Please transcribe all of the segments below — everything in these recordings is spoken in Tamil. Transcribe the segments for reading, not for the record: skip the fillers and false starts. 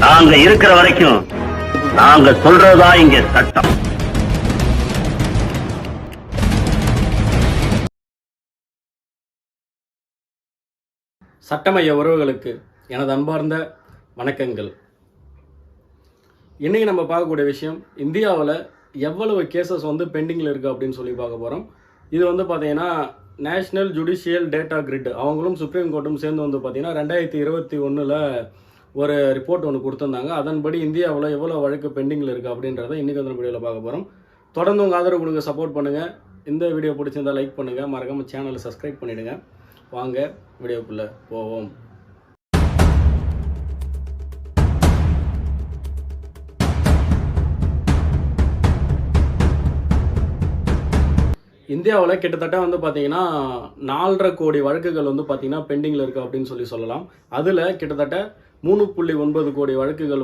நாங்க இருக்கிற வரைக்கும் நாங்க சொல்றதா இங்க சட்டம். சட்டமைய உறவுகளுக்கு எனது அன்பார்ந்த வணக்கங்கள். இன்னைக்கு நம்ம பார்க்கக்கூடிய விஷயம், இந்தியாவில் எவ்வளவு கேசஸ் பெண்டிங்கில் இருக்குது அப்படின்னு சொல்லி பார்க்க போகிறோம். இது பார்த்தீங்கன்னா நேஷ்னல் ஜுடிஷியல் டேட்டா கிரிட் அவங்களும் சுப்ரீம் கோர்ட்டும் சேர்ந்து பார்த்தீங்கன்னா 2021 ஒரு ரிப்போர்ட் ஒன்று கொடுத்துருந்தாங்க. அதன்படி இந்தியாவில் எவ்வளோ வழக்கு பெண்டிங்கில் இருக்குது அப்படின்றத இன்றைக்கி வீடியோவில் பார்க்க போகிறோம். தொடர்ந்து உங்கள் ஆதரவு கொடுங்க, சப்போர்ட் பண்ணுங்கள். இந்த வீடியோ பிடிச்சிருந்தால் லைக் பண்ணுங்கள், மறக்காமல் சேனலை சப்ஸ்கிரைப் பண்ணிவிடுங்க. வாங்க வீடியோக்குள்ளே போவோம். இந்தியாவில் கிட்டத்தட்ட பார்த்தீங்கன்னா 4.5 கோடி வழக்குகள் பார்த்தீங்கன்னா பெண்டிங்கில் இருக்குது அப்படின்னு சொல்லலாம். அதில் கிட்டத்தட்ட 3.9 கோடி வழக்குகள்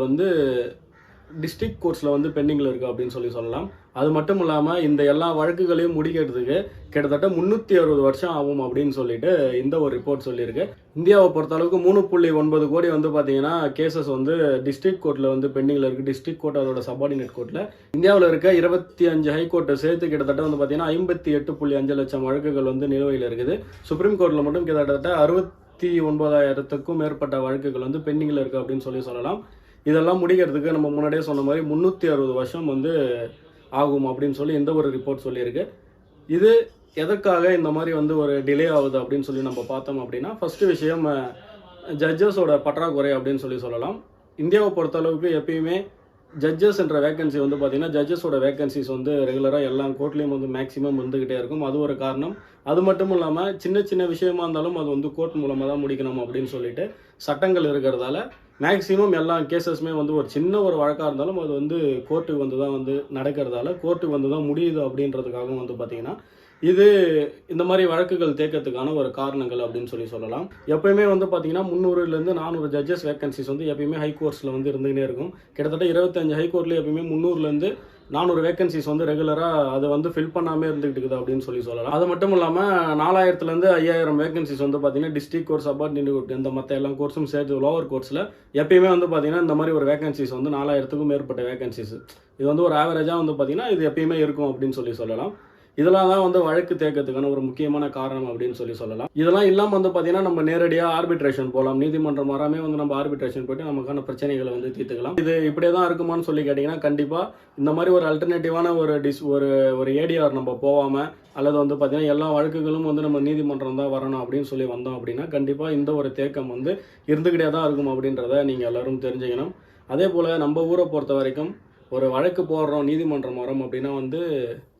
டிஸ்ட்ரிக்ட் கோர்ட்ஸில் பெண்டிங்கில் இருக்குது அப்படின்னு சொல்லலாம். அது மட்டும் இல்லாமல் இந்த எல்லா வழக்குகளையும் முடிக்கிறதுக்கு கிட்டத்தட்ட 360 வருஷம் ஆகும் அப்படின்னு சொல்லிட்டு இந்த ஒரு ரிப்போர்ட் சொல்லியிருக்கு. இந்தியாவை பொறுத்தளவுக்கு 3.9 கோடி பார்த்தீங்கன்னா கேசஸ் டிஸ்ட்ரிக்ட் கோர்ட்டில் பெண்டிங்கில் இருக்குது. டிஸ்ட்ரிக்ட் கோர்ட் அதோட சபார்டினேட் கோர்ட்டில். இந்தியாவில் இருக்க 25 ஹைகோர்ட்டை சேர்த்து கிட்டத்தட்ட பார்த்தீங்கன்னா 58.5 லட்சம் வழக்குகள் நிலுவையில் இருக்குது. சுப்ரீம் கோர்ட்டில் மட்டும் கிட்டத்தட்ட 69,000க்கும் மேற்பட்ட வழக்குகள் பெண்டிங்கில் இருக்குது அப்படின்னு சொல்லலாம். இதெல்லாம் முடிக்கிறதுக்கு நம்ம முன்னாடியே சொன்ன மாதிரி 360 வருஷம் ஆகும் அப்படின்னு சொல்லி இந்த ஒரு ரிப்போர்ட் சொல்லியிருக்கு. இது எதற்காக இந்த மாதிரி ஒரு டிலே ஆகுது அப்படின்னு சொல்லி நம்ம பார்த்தோம் அப்படின்னா, ஃபர்ஸ்ட் விஷயம் ஜட்ஜஸோட பற்றாக்குறை அப்படின்னு சொல்லலாம். இந்தியாவை பொறுத்தளவுக்கு எப்பயுமே ஜட்ஜஸ்ன்ற வேகன்சி பார்த்தீங்கன்னா ஜட்ஜஸோட வேகன்சிஸ் ரெகுலராக எல்லா கோர்ட்லேயும் மேக்ஸிமம் வந்துக்கிட்டே இருக்கும். அது ஒரு காரணம். அது மட்டும் இல்லாமல் சின்ன சின்ன விஷயமா இருந்தாலும் அது கோர்ட் மூலமாக தான் முடிக்கணும் அப்படின்னு சொல்லிட்டு சட்டங்கள் இருக்கிறதால மேக்ஸிமம் எல்லா கேசஸுமே ஒரு சின்ன ஒரு வழக்காக இருந்தாலும் அது கோர்ட்டுக்கு தான் நடக்கிறதால கோர்ட்டுக்கு தான் முடியுது அப்படின்றதுக்காகவும் பார்த்தீங்கன்னா இது இந்த மாதிரி வழக்குகள் தேக்கிறதுக்கான ஒரு காரணங்கள் அப்படின்னு சொல்லலாம். எப்பயுமே பார்த்தீங்கன்னா 300லேருந்து 400 ஜட்ஜஸ் வேகன்சிஸ் எப்பயுமே ஹைகோர்ட்ஸில் இருந்துகிட்டே இருக்கும். கிட்டத்தட்ட 25 ஹைகோர்ட்லேயே எப்பயுமே 300லேருந்து 400 வேகன்சிஸ் ரெகுலராக அதை ஃபில் பண்ணாமல் இருந்துகிட்டு இருக்குது அப்படின்னு சொல்லலாம். அது மட்டும் இல்லாமல் 4000லேருந்து 5000 வேகன்சிஸ் பார்த்தீங்கன்னா டிஸ்ட்ரிக்ட் கோர்ட், சபார்டினேட் கோர்ட், இந்த மற்ற எல்லா கோர்ட்ஸும் சேர்த்து லோவர் கோர்ட்ஸில் எப்பயுமே பார்த்தீங்கன்னா இந்த மாதிரி ஒரு வேகன்சிஸ் 4000க்கும் மேற்பட்ட வேகன்சிஸ். இது ஒரு ஆவரேஜாக பார்த்தீங்கன்னா இது எப்பயுமே இருக்கும் அப்படின்னு சொல்லலாம். இதெல்லாம் தான் வழக்கு தேக்கிறதுக்கான ஒரு முக்கியமான காரணம் அப்படின்னு சொல்லலாம். இதெல்லாம் இல்லாமல் பார்த்தீங்கன்னா நம்ம நேரடியாக ஆர்பிட்ரேஷன் போகலாம். நீதிமன்றம் வராமே நம்ம ஆர்பிட்ரேஷன் போய்ட்டு நமக்கான பிரச்சனைகளை தீர்த்துக்கலாம். இது இப்படியே தான் இருக்குமான்னு சொல்லி கேட்டிங்கன்னா கண்டிப்பாக இந்த மாதிரி ஒரு அல்டர்னேட்டிவான ஒரு ஏடிஆர் நம்ம போகாமல் அல்லது பார்த்தீங்கன்னா எல்லா வழக்குகளும் நம்ம நீதிமன்றம் தான் வரணும் அப்படின்னு சொல்லி வந்தோம் அப்படின்னா கண்டிப்பாக இந்த ஒரு தேக்கம் இருந்துக்கிட்டே தான் இருக்கும் அப்படின்றத நீங்கள் எல்லோரும் தெரிஞ்சுக்கணும். அதே போல் நம்ம ஊரை பொறுத்த வரைக்கும் ஒரு வழக்கு போடுறோம், நீதிமன்றம் வரோம் அப்படின்னா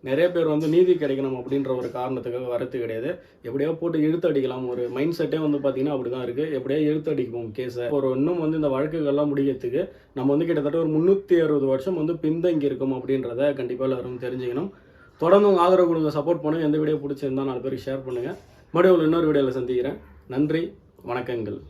நிறைய பேர் நீதி கிடைக்கணும் அப்படின்ற ஒரு காரணத்துக்காக வரது கிடையாது. எப்படியோ போட்டு இழுத்து அடிக்கலாம். ஒரு மைண்ட் செட்டே பார்த்தீங்கன்னா அப்படி தான் இருக்குது. எப்படியோ இழுத்து அடிக்கும் கேஸை. இன்னும் இந்த வழக்குகள்லாம் முடிக்கிறதுக்கு நம்ம கிட்டத்தட்ட ஒரு 360 வருஷம் பின்தங்கி இருக்கும் அப்படின்றத கண்டிப்பாக எல்லாரும் தெரிஞ்சுக்கணும். தொடர்ந்து உங்கள் ஆதரவு கொடுங்க, சப்போர்ட் பண்ணுங்கள். எந்த வீடியோ பிடிச்சிருந்தா 4 பேருக்கு ஷேர் பண்ணுங்கள். மறுபடியும் இன்னொரு வீடியோவில் சந்திக்கிறேன். நன்றி, வணக்கங்கள்.